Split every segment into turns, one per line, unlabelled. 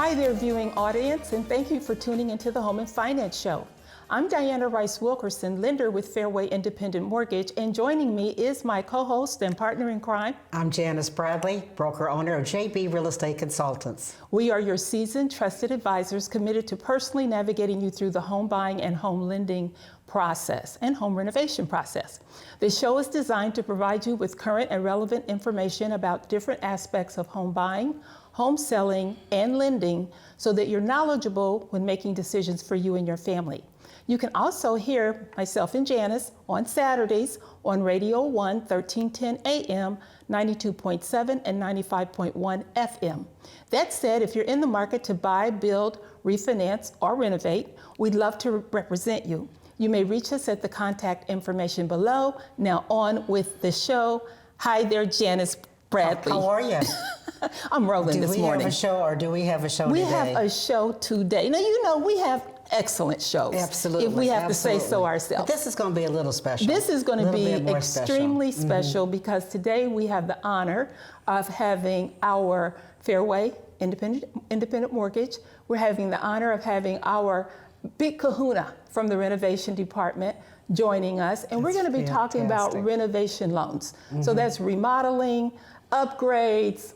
Hi there, viewing audience, and thank you for tuning into the Home and Finance Show. I'm Diana Rice-Wilkerson, lender with Fairway Independent Mortgage, and joining me is my co-host and partner in crime.
I'm Janis Bradley, broker-owner of JB Real Estate Consultants.
We are your seasoned, trusted advisors committed to personally navigating you through the home buying and home lending process and home renovation process. This show is designed to provide you with current and relevant information about different aspects of home buying, home selling, and lending so that you're knowledgeable when making decisions for you and your family. You can also hear myself and Janis on Saturdays on Radio 1, 1310 AM, 92.7 and 95.1 FM. That said, if you're in the market to buy, build, refinance, or renovate, we'd love to represent you. You may reach us at the contact information below. Now on with the show. Hi there, Janis Bradley.
How are you?
I'm rolling this morning.
Do we have a show or do we have a show
today?
We
have a show today. Now, you know, we have excellent shows.
Absolutely.
If we have to say so ourselves.
But this is going to be a little special.
This is going to be extremely special because today we have the honor of having our Fairway Independent Mortgage. We're having the honor of having our big kahuna from the renovation department joining us. And we're going to be talking about renovation loans. So that's remodeling, upgrades,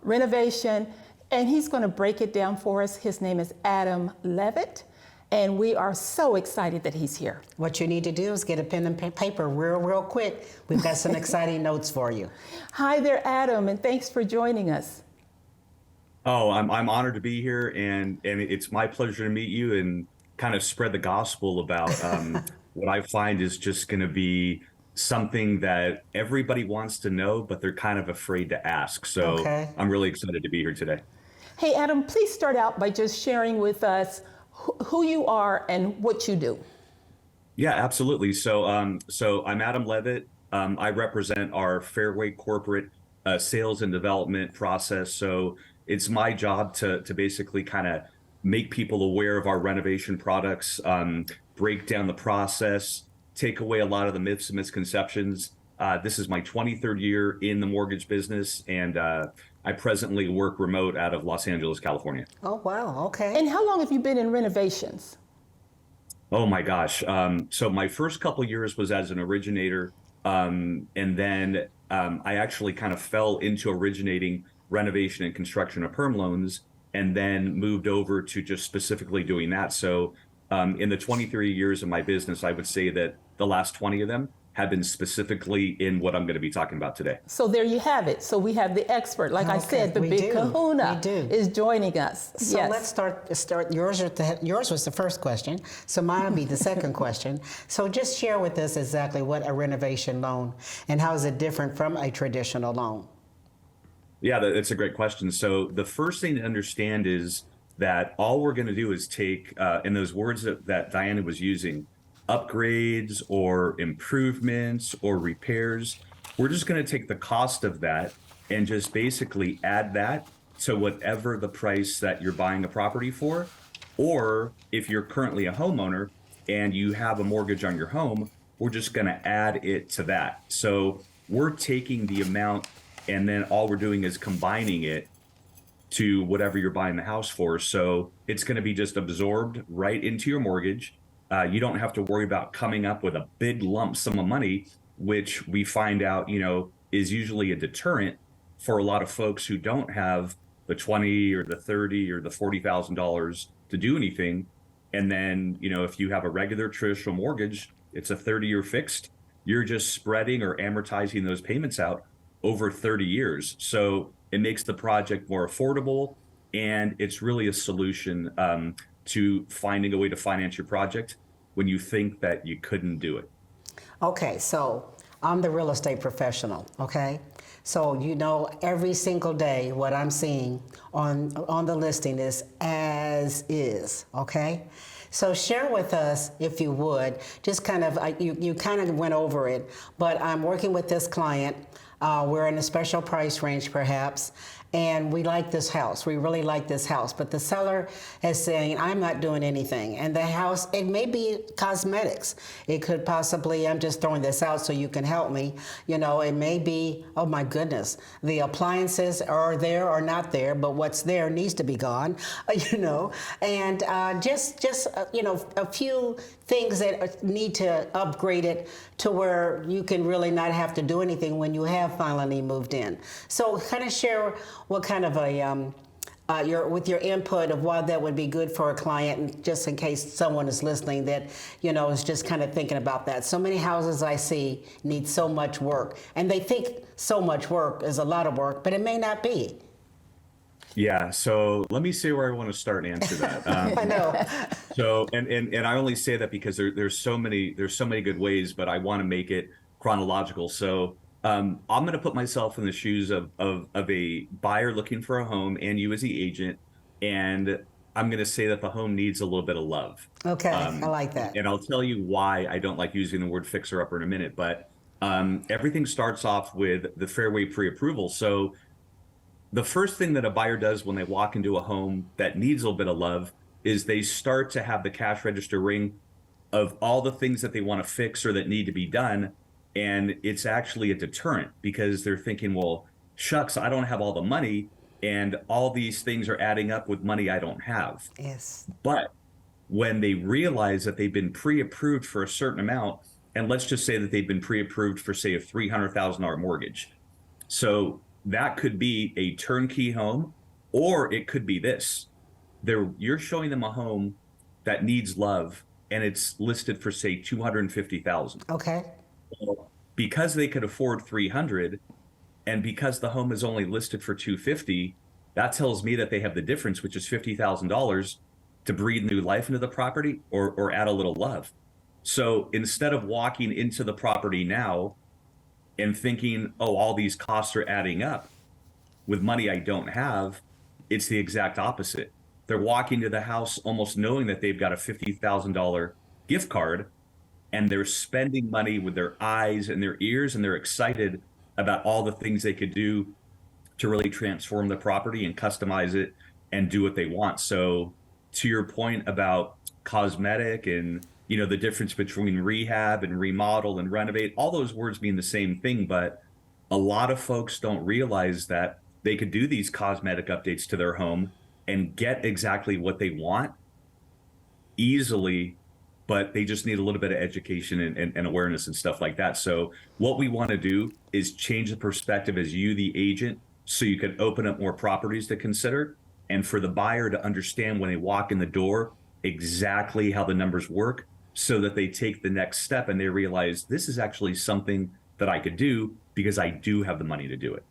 renovation, and he's going to break it down for us. His name is Adam Levitt, and we are so excited that he's here.
What you need to do is get a pen and paper real quick. We've got some exciting notes for you.
Hi there, Adam, and thanks for joining us.
Oh, I'm honored to be here, and it's my pleasure to meet you and kind of spread the gospel about what I find is just going to be something that everybody wants to know, but they're kind of afraid to ask. So I'm really excited to be here today.
Hey, Adam, please start out by just sharing with us who you are and what you do.
Yeah, absolutely. So I'm Adam Levitt. I represent our Fairway corporate sales and development process. So it's my job to basically kind of make people aware of our renovation products, break down the process, take away a lot of the myths and misconceptions. This is my 23rd year in the mortgage business, and I presently work remote out of Los Angeles, California.
Oh, wow. Okay.
And how long have you been in renovations?
Oh, my gosh. So my first couple of years was as an originator, and then I actually kind of fell into originating renovation and construction of perm loans, and then moved over to just specifically doing that. So in the 23 years of my business, I would say that the last 20 of them have been specifically in what I'm going to be talking about today.
So there you have it. So we have the expert. Like I said, the big kahuna is joining us.
So let's start. Yours was the first question. So mine will be the second question. So just share with us exactly what a renovation loan and how is it different from a traditional loan?
Yeah, that's a great question. So the first thing to understand is that all we're going to do is take, in those words that Diana was using, upgrades or improvements or repairs, we're just going to take the cost of that and just basically add that to whatever the price that you're buying a property for. Or if you're currently a homeowner and you have a mortgage on your home, we're just going to add it to that. So we're taking the amount and then all we're doing is combining it to whatever you're buying the house for. So it's going to be just absorbed right into your mortgage. You don't have to worry about coming up with a big lump sum of money, which we find out, is usually a deterrent for a lot of folks who don't have the $20 or the $30 or the $40,000 to do anything. And then, if you have a regular traditional mortgage, it's a 30-year fixed. You're just spreading or amortizing those payments out over 30 years. So it makes the project more affordable, and it's really a solution to finding a way to finance your project when you think that you couldn't do it.
Okay, so I'm the real estate professional, okay? So every single day what I'm seeing on the listing is as is, okay? So share with us, if you would, just kind of, you kind of went over it, but I'm working with this client. We're in a special price range, perhaps, and we like this house. We really like this house, but the seller is saying, I'm not doing anything. And the house, it may be cosmetics. It could possibly, I'm just throwing this out so you can help me. You know, it may be, oh my goodness, the appliances are there or not there, but what's there needs to be gone, you know. And you know, a few things that need to upgrade it to where you can really not have to do anything when you have finally moved in. So kind of share what kind of a, with your input of why that would be good for a client, and just in case someone is listening that, you know, is just kind of thinking about that. So many houses I see need so much work, and they think so much work is a lot of work, but it may not be.
Yeah, so let me say where I want to start and answer that.
I know.
So, and I only say that because there's so many good ways, but I want to make it chronological. So I'm going to put myself in the shoes of a buyer looking for a home and you as the agent, and I'm going to say that the home needs a little bit of love.
Okay, I like that.
And I'll tell you why I don't like using the word fixer upper in a minute, but everything starts off with the Fairway pre-approval. So the first thing that a buyer does when they walk into a home that needs a little bit of love is they start to have the cash register ring of all the things that they want to fix or that need to be done. And it's actually a deterrent because they're thinking, well, shucks, I don't have all the money and all these things are adding up with money I don't have.
Yes.
But when they realize that they've been pre-approved for a certain amount, and let's just say that they've been pre-approved for, say, a $300,000 mortgage. So that could be a turnkey home, or it could be this. You're showing them a home that needs love, and it's listed for, say, $250,000.
Okay.
Well, because they could afford $300,000, and because the home is only listed for $250,000, that tells me that they have the difference, which is $50,000, to breathe new life into the property or add a little love. So instead of walking into the property now and thinking, oh, all these costs are adding up with money I don't have, it's the exact opposite. They're walking to the house almost knowing that they've got a $50,000 gift card, and they're spending money with their eyes and their ears, and they're excited about all the things they could do to really transform the property and customize it and do what they want. So to your point about cosmetic and, you know, the difference between rehab and remodel and renovate, all those words mean the same thing, but a lot of folks don't realize that they could do these cosmetic updates to their home and get exactly what they want easily, but they just need a little bit of education and awareness and stuff like that. So what we want to do is change the perspective as you, the agent, so you can open up more properties to consider, and for the buyer to understand when they walk in the door exactly how the numbers work, so that they take the next step and they realize this is actually something that I could do because I do have the money to do it.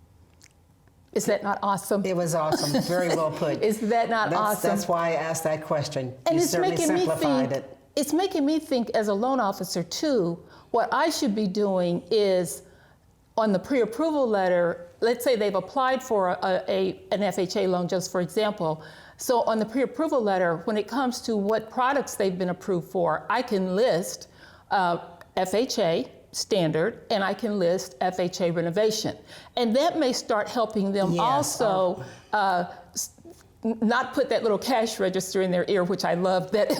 Is that not awesome?
It was awesome. Very well put.
Is that not awesome?
That's why I asked that question.
And
You
it's
certainly
making me
simplified
think.
it.
It's making me think as a loan officer too. What I should be doing is, on the pre-approval letter, let's say they've applied for an FHA loan, just for example. So on the pre-approval letter, when it comes to what products they've been approved for, I can list FHA standard, and I can list FHA renovation. And that may start helping them
Yes.
also not put that little cash register in their ear, which I love that,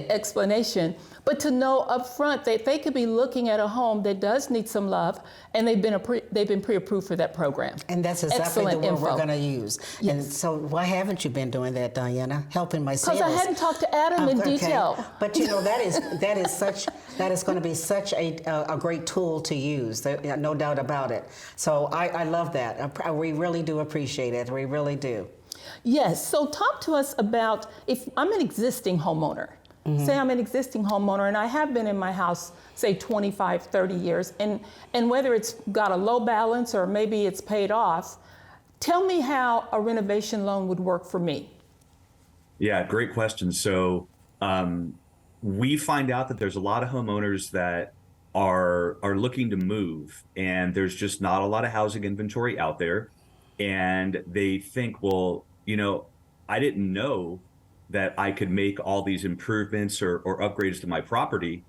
explanation, but to know up front that they could be looking at a home that does need some love, and they've been pre-approved for that program.
And that's exactly
Excellent
the word
info.
we're going to use.
Yes.
And so why haven't you been doing that, Diana? Helping my sales.
Because I hadn't talked to Adam in
Okay.
detail.
But you know, that is going to be such a great tool to use, no doubt about it. So I love that. We really do appreciate it. We really do.
Yes, so talk to us about, if I'm an existing homeowner, say I'm an existing homeowner and I have been in my house, say 25, 30 years, and whether it's got a low balance or maybe it's paid off, tell me how a renovation loan would work for me.
Yeah, great question. So we find out that there's a lot of homeowners that are looking to move, and there's just not a lot of housing inventory out there. And they think, well, you know, I didn't know that I could make all these improvements or upgrades to my property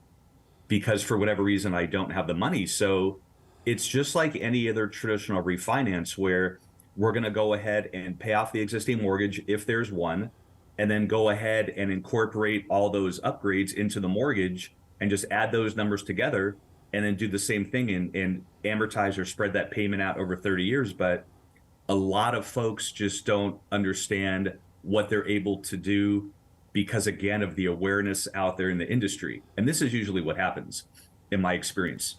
because for whatever reason, I don't have the money. So it's just like any other traditional refinance where we're going to go ahead and pay off the existing mortgage if there's one, and then go ahead and incorporate all those upgrades into the mortgage and just add those numbers together and then do the same thing and amortize or spread that payment out over 30 years. But a lot of folks just don't understand what they're able to do because, again, of the awareness out there in the industry. And this is usually what happens in my experience.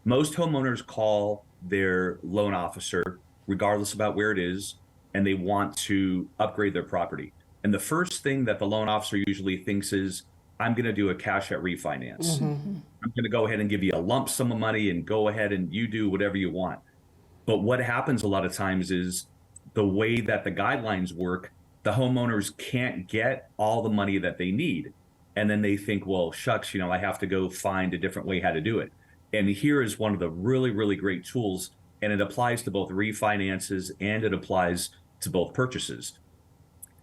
Most homeowners call their loan officer, regardless about where it is, and they want to upgrade their property. And the first thing that the loan officer usually thinks is, I'm going to do a cash out refinance. I'm going to go ahead and give you a lump sum of money and go ahead and you do whatever you want. But what happens a lot of times is the way that the guidelines work, the homeowners can't get all the money that they need. And then they think, well, shucks, I have to go find a different way how to do it. And here is one of the really, really great tools. And it applies to both refinances and it applies to both purchases.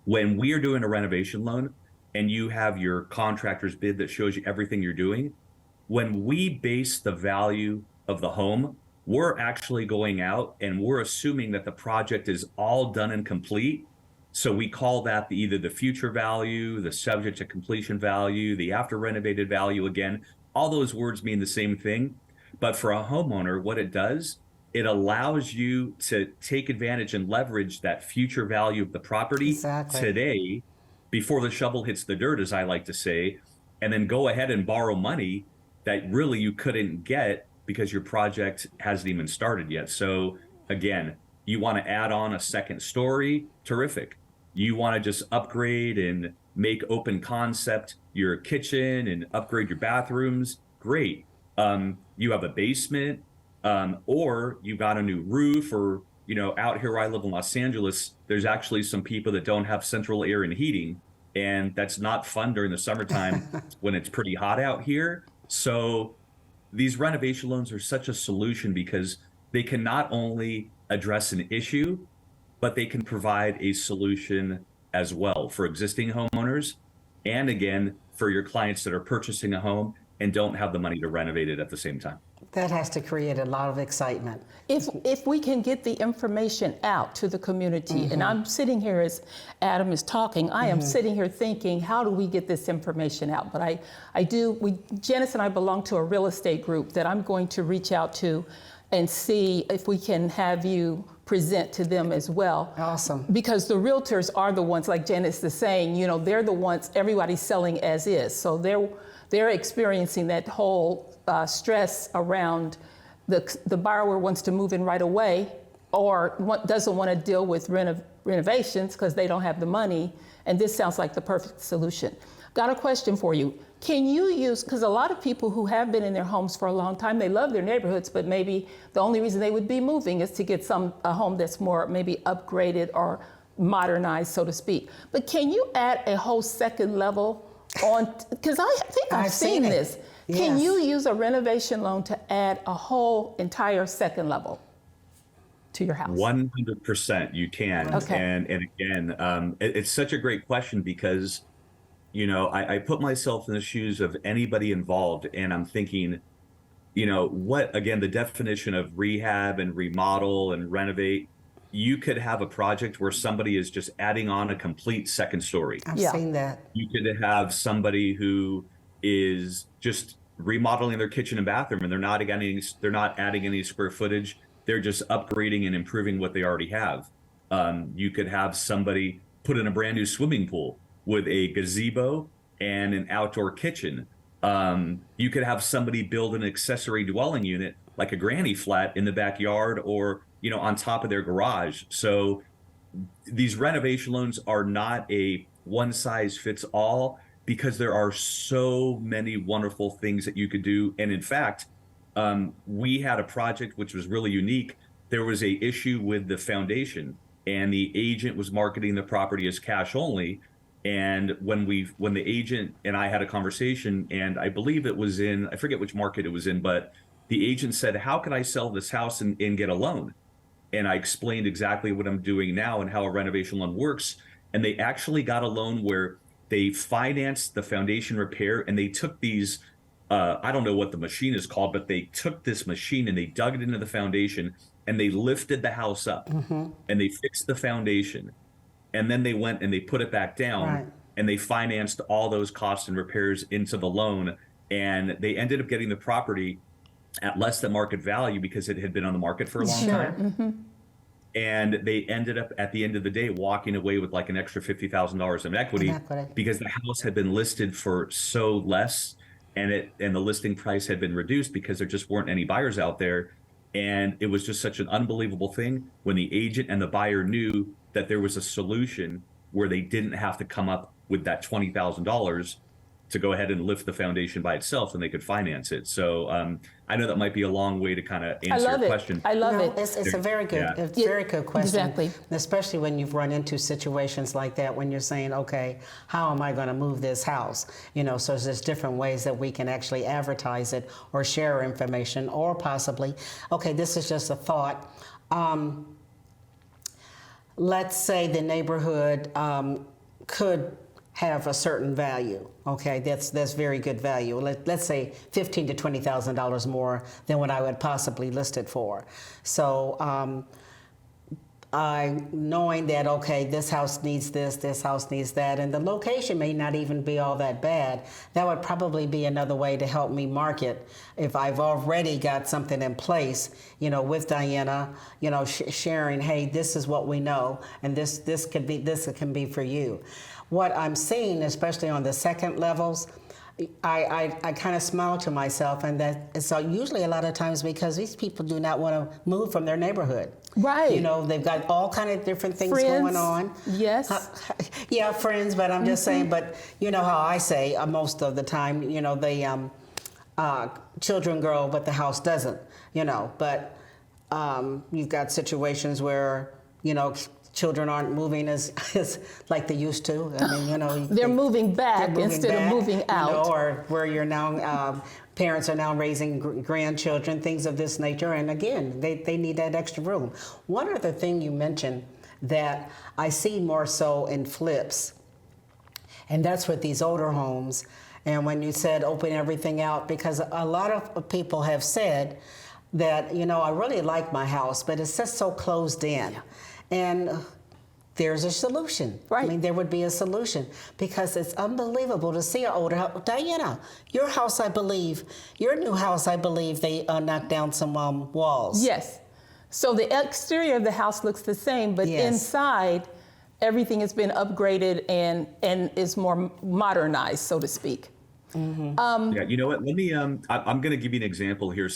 When we are doing a renovation loan and you have your contractor's bid that shows you everything you're doing, when we base the value of the home, we're actually going out and we're assuming that the project is all done and complete. So we call that either the future value, the subject to completion value, the after renovated value. Again, all those words mean the same thing. But for a homeowner, what it does, it allows you to take advantage and leverage that future value of the property today before the shovel hits the dirt, as I like to say, and then go ahead and borrow money that really you couldn't get because your project hasn't even started yet. So again, you want to add on a second story, terrific. You want to just upgrade and make open concept your kitchen and upgrade your bathrooms, great. You have a basement, or you got a new roof, or out here where I live in Los Angeles, there's actually some people that don't have central air and heating, and that's not fun during the summertime when it's pretty hot out here. So these renovation loans are such a solution because they can not only address an issue, but they can provide a solution as well for existing homeowners, and again, for your clients that are purchasing a home and don't have the money to renovate it at the same time.
That has to create a lot of excitement.
If we can get the information out to the community, and I'm sitting here as Adam is talking, I am sitting here thinking, how do we get this information out? But Janis and I belong to a real estate group that I'm going to reach out to and see if we can have you present to them as well.
Awesome.
Because the realtors are the ones, like Janis is saying, they're the ones, everybody's selling as is. So they're experiencing that whole stress around the borrower wants to move in right away or doesn't want to deal with renovations because they don't have the money. And this sounds like the perfect solution. Got a question for you. Can you use, because a lot of people who have been in their homes for a long time, they love their neighborhoods, but maybe the only reason they would be moving is to get a home that's more maybe upgraded or modernized, so to speak. But can you add a whole second level on, because I think I've seen this.
Yes.
Can you use a renovation loan to add a whole entire second level to your house?
100% you can.
Okay.
And again, it's such a great question because, I put myself in the shoes of anybody involved and I'm thinking, what, again, the definition of rehab and remodel and renovate, you could have a project where somebody is just adding on a complete second story.
I've seen that.
You could have somebody who is just remodeling their kitchen and bathroom and they're not adding any square footage. They're just upgrading and improving what they already have. You could have somebody put in a brand new swimming pool with a gazebo and an outdoor kitchen. You could have somebody build an accessory dwelling unit like a granny flat in the backyard or on top of their garage. So these renovation loans are not a one size fits all because there are so many wonderful things that you could do. And in fact, we had a project which was really unique. There was a issue with the foundation and the agent was marketing the property as cash only. And when the agent and I had a conversation, and I believe it was I forget which market it was in, but the agent said, how can I sell this house and get a loan? And I explained exactly what I'm doing now and how a renovation loan works. And they actually got a loan where they financed the foundation repair and they took these I don't know what the machine is called, but they took this machine and they dug it into the foundation and they lifted the house up and they fixed the foundation. And then they went and they put it back down
Right.
and they financed all those costs and repairs into the loan. And they ended up getting the property at less than market value because it had been on the market for a long time. And they ended up at the end of the day walking away with like an extra $50,000 in equity because the house had been listed for so less, and the listing price had been reduced because there just weren't any buyers out there. And it was just such an unbelievable thing when the agent and the buyer knew that there was a solution where they didn't have to come up with that $20,000 to go ahead and lift the foundation by itself, and they could finance it. So I know that might be a long way to kind of answer your question.
I love it.
It's a very good, very good question.
Exactly.
Especially when you've run into situations like that, when you're saying, okay, how am I going to move this house? You know, so there's different ways that we can actually advertise it or share information, or possibly, okay, this is just a thought. Let's say the neighborhood could have a certain value. Okay, that's very good value. Let's say $15,000 to $20,000 more than what I would possibly list it for. So knowing that, okay, this house needs this house needs that, and the location may not even be all that bad, that would probably be another way to help me market if I've already got something in place, you know, with Diana, you know, sharing, hey, this is what we know, and this can be for you. What I'm seeing, especially on the second levels, I kind of smile to myself, and that so usually a lot of times because these people do not want to move from their neighborhood.
Right.
You know, they've got all kind of different things going on.
Yes.
Yeah, friends, but I'm just saying, but you know how I say most of the time, you know, they children grow, but the house doesn't, you know, but you've got situations where, you know, children aren't moving as like they used to. I mean, you know,
they're moving back instead of moving out.
You know, or where you're now, parents are now raising grandchildren, things of this nature. And again, they need that extra room. One other thing you mentioned that I see more so in flips, and that's with these older homes. And when you said open everything out, because a lot of people have said that, you know, I really like my house, but it's just so closed in. Yeah. And there's a solution.
Right.
I mean, there would be a solution because it's unbelievable to see an older house. Diana, your house, I believe, your new house, I believe they knocked down some walls.
Yes. So the exterior of the house looks the same, but
Yes.
inside, everything has been upgraded and is more modernized, so to speak.
Mm-hmm.
Yeah, you know what? Let me. I'm going to give you an example here.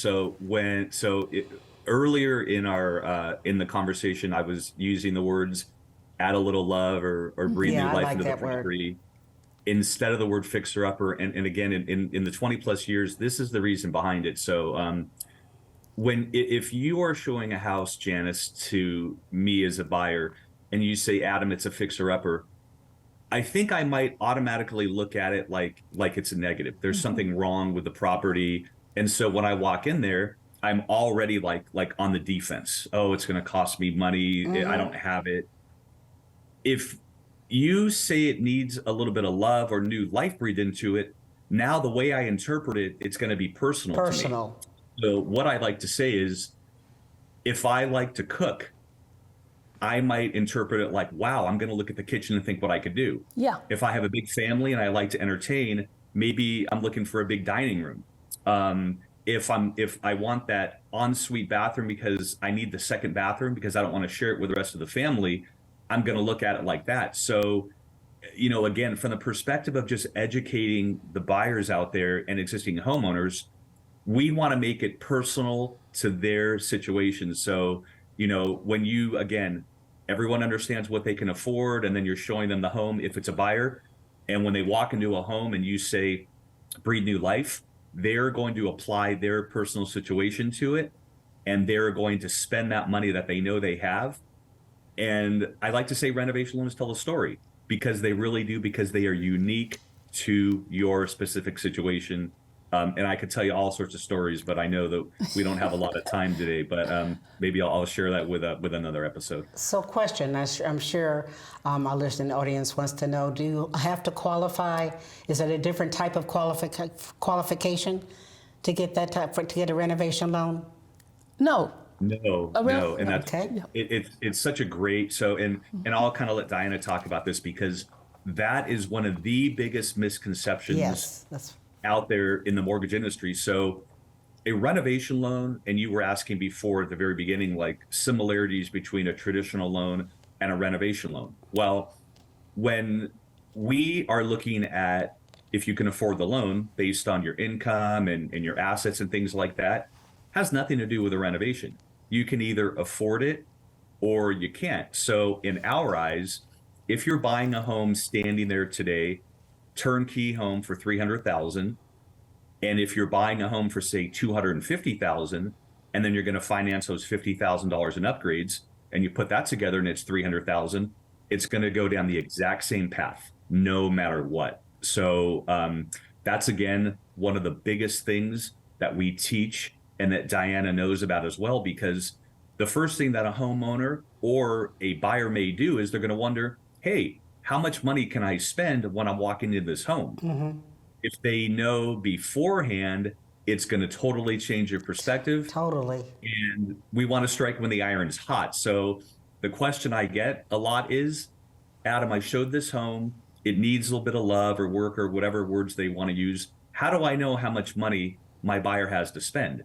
Earlier in our in the conversation, I was using the words "add a little love" or "breathe new life into the property" instead of the word "fixer upper." And again, in the 20 plus years, this is the reason behind it. So if you are showing a house, Janis, to me as a buyer, and you say, "Adam, it's a fixer upper," I think I might automatically look at it like it's a negative. There's something wrong with the property, and so when I walk in there, I'm already like on the defense. Oh, it's going to cost me money. I don't have it. If you say it needs a little bit of love or new life breathed into it, now the way I interpret it, it's going to be personal to me. So what I like to say is, if I like to cook, I might interpret it like, wow, I'm going to look at the kitchen and think what I could do.
Yeah.
If I have a big family and I like to entertain, maybe I'm looking for a big dining room. If I want that ensuite bathroom because I need the second bathroom because I don't want to share it with the rest of the family, I'm going to look at it like that. So, you know, again, from the perspective of just educating the buyers out there and existing homeowners, we want to make it personal to their situation. So, you know, when you, again, everyone understands what they can afford, and then you're showing them the home if it's a buyer. And when they walk into a home and you say, breathe new life, they're going to apply their personal situation to it, and they're going to spend that money that they know they have. And I like to say renovation loans tell a story, because they really do, because they are unique to your specific situation And I could tell you all sorts of stories, but I know that we don't have a lot of time today. But maybe I'll share that with another episode.
So, question, I'm sure our listening audience wants to know, do you have to qualify? Is it a different type of qualification to get to get a renovation loan?
No.
No, and that's
Okay.
it's such a great, and I'll kind of let Diana talk about this, because that is one of the biggest misconceptions
Yes, that's
out there in the mortgage industry. So a renovation loan, and you were asking before at the very beginning, like similarities between a traditional loan and a renovation loan. Well, when we are looking at if you can afford the loan based on your income and your assets and things like that, has nothing to do with a renovation. You can either afford it or you can't. So in our eyes, if you're buying a home standing there today, turnkey home for $300,000, and if you're buying a home for say $250,000, and then you're going to finance those $50,000 in upgrades, and you put that together and it's $300,000, it's going to go down the exact same path, no matter what. So that's again one of the biggest things that we teach and that Diana knows about as well, because the first thing that a homeowner or a buyer may do is they're going to wonder, hey, how much money can I spend when I'm walking into this home?
mm-hmm.
If they know beforehand, it's going to totally change your perspective.
Totally.
And we want to strike when the iron is hot. So the question I get a lot is, Adam, I showed this home. It needs a little bit of love or work or whatever words they want to use. How do I know how much money my buyer has to spend?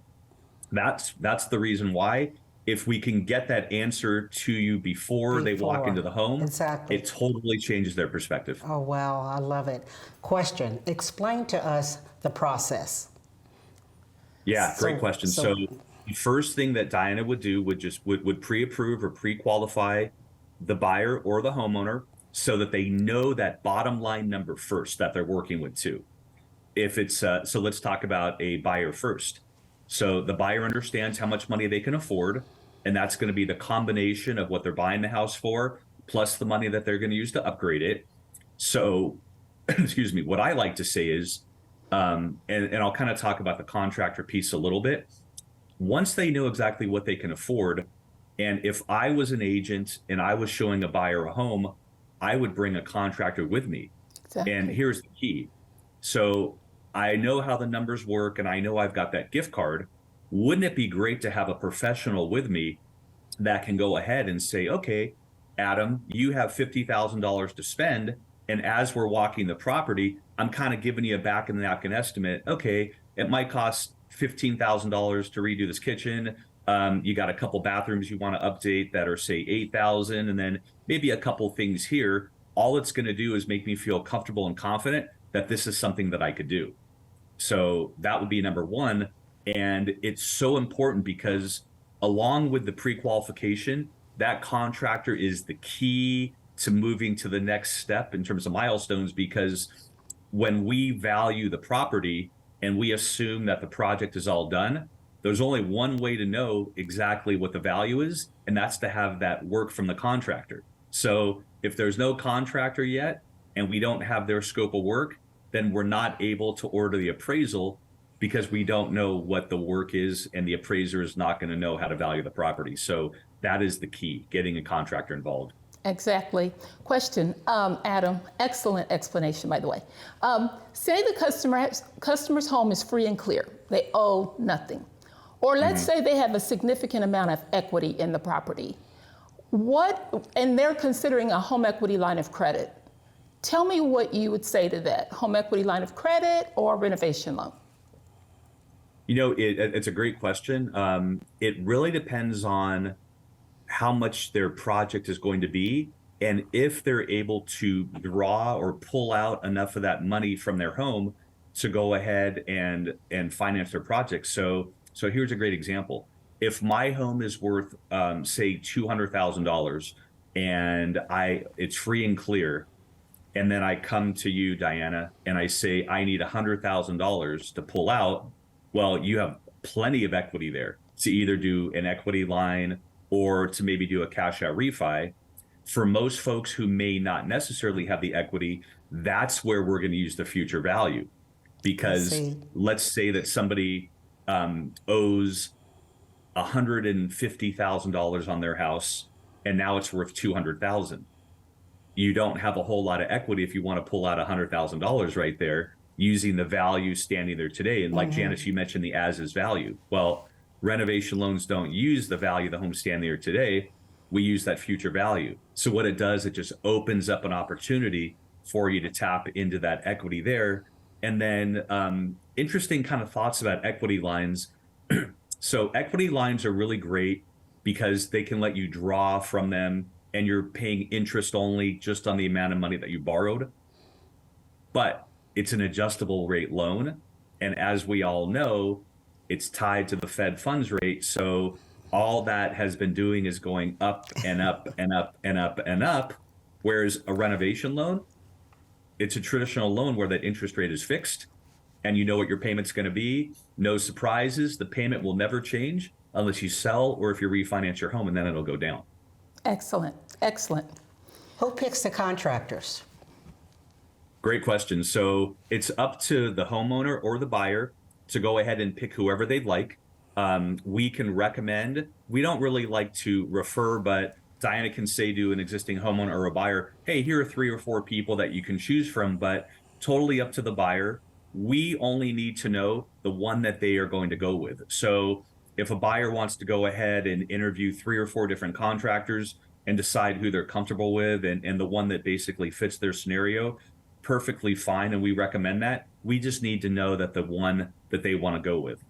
That's the reason why. If we can get that answer to you before they walk into the home,
exactly,
it totally changes their perspective.
Oh, wow, I love it. Question, explain to us the process.
Yeah, great question. So the first thing that Diana would do would pre-approve or pre-qualify the buyer or the homeowner so that they know that bottom line number first that they're working with too. If it's, so let's talk about a buyer first. So the buyer understands how much money they can afford, and that's going to be the combination of what they're buying the house for, plus the money that they're going to use to upgrade it. So, excuse me, what I like to say is, and I'll kind of talk about the contractor piece a little bit. Once they know exactly what they can afford, and if I was an agent and I was showing a buyer a home, I would bring a contractor with me.
Exactly.
And here's the key. So I know how the numbers work, and I know I've got that gift card. Wouldn't it be great to have a professional with me that can go ahead and say, okay, Adam, you have $50,000 to spend. And as we're walking the property, I'm kind of giving you a back of the napkin estimate. Okay, it might cost $15,000 to redo this kitchen. You got a couple bathrooms you want to update that are say $8,000, and then maybe a couple things here. All it's going to do is make me feel comfortable and confident that this is something that I could do. So that would be number one. And it's so important because along with the pre-qualification, that contractor is the key to moving to the next step in terms of milestones, because when we value the property and we assume that the project is all done, there's only one way to know exactly what the value is, and that's to have that work from the contractor. So if there's no contractor yet and we don't have their scope of work, then we're not able to order the appraisal because we don't know what the work is, and the appraiser is not going to know how to value the property. So that is the key, getting a contractor involved.
Exactly. Question, Adam, excellent explanation, by the way. Say the customer's home is free and clear. They owe nothing. Or let's say they have a significant amount of equity in the property. And they're considering a home equity line of credit. Tell me what you would say to that, home equity line of credit or renovation loan?
You know, it's a great question. It really depends on how much their project is going to be, and if they're able to draw or pull out enough of that money from their home to go ahead and finance their project. So here's a great example. If my home is worth, say, $200,000, and it's free and clear, and then I come to you, Diana, and I say I need $100,000 to pull out, well, you have plenty of equity there to either do an equity line or to maybe do a cash out refi. For most folks who may not necessarily have the equity, that's where we're going to use the future value. because
see.
let's say that somebody owes $150,000 on their house, and now it's worth $200,000. You don't have a whole lot of equity if you want to pull out $100,000 right there using the value standing there today. And like Janice, you mentioned the as-is value. Well, renovation loans don't use the value of the home standing there today. We use that future value. So what it does, it just opens up an opportunity for you to tap into that equity there. And then interesting kind of thoughts about equity lines. So equity lines are really great because they can let you draw from them and you're paying interest only just on the amount of money that you borrowed. But it's an adjustable rate loan. And as we all know, it's tied to the Fed funds rate. So all that has been doing is going up and up and up and up and up. Whereas a renovation loan, it's a traditional loan where that interest rate is fixed and you know what your payment's going to be. No surprises. The payment will never change unless you sell or if you refinance your home, and then it'll go down.
Excellent, excellent.
Who picks the contractors?
Great question. So it's up to the homeowner or the buyer to go ahead and pick whoever they'd like. We can recommend, we don't really like to refer, but Diana can say to an existing homeowner or a buyer, hey, here are 3 or 4 people that you can choose from, but totally up to the buyer. We only need to know the one that they are going to go with. So if a buyer wants to go ahead and interview 3 or 4 different contractors and decide who they're comfortable with and the one that basically fits their scenario, perfectly fine. And we recommend that. We just need to know that the one that they want to go with.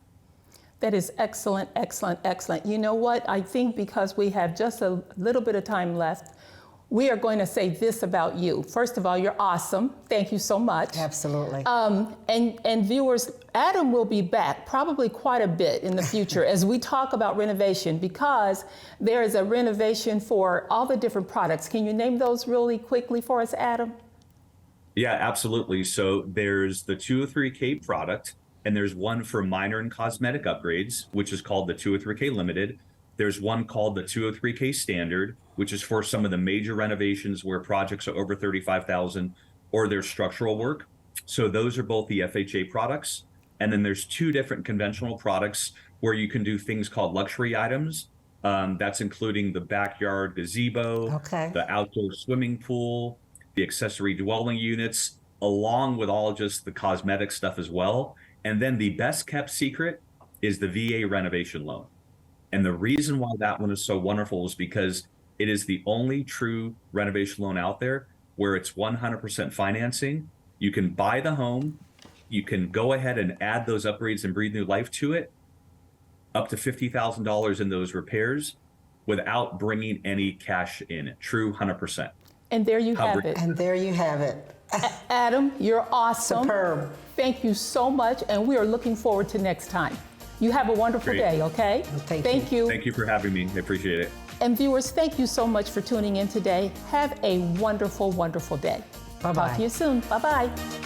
That is excellent, excellent, excellent. You know what? I think because we have just a little bit of time left, we are going to say this about you. First of all, you're awesome. Thank you so much.
Absolutely.
And viewers, Adam will be back probably quite a bit in the future as we talk about renovation, because there is a renovation for all the different products. Can you name those really quickly for us, Adam?
Yeah, absolutely. So there's the 203K product, and there's one for minor and cosmetic upgrades, which is called the 203K Limited. There's one called the 203K Standard, which is for some of the major renovations where projects are over $35,000 or there's structural work. So those are both the FHA products. And then there's 2 different conventional products where you can do things called luxury items. That's including the backyard gazebo, the outdoor swimming pool, the accessory dwelling units, along with all just the cosmetic stuff as well. And then the best kept secret is the VA renovation loan. And the reason why that one is so wonderful is because it is the only true renovation loan out there where it's 100% financing. You can buy the home, you can go ahead and add those upgrades and breathe new life to it, up to $50,000 in those repairs without bringing any cash in. True 100%.
And there you have it.
And there you have it.
Adam, you're awesome.
Superb.
Thank you so much, and we are looking forward to next time. You have a wonderful day, okay?
Thank you.
Thank you for having me. I appreciate it.
And viewers, thank you so much for tuning in today. Have a wonderful, wonderful day.
Bye-bye.
Talk to you soon. Bye-bye.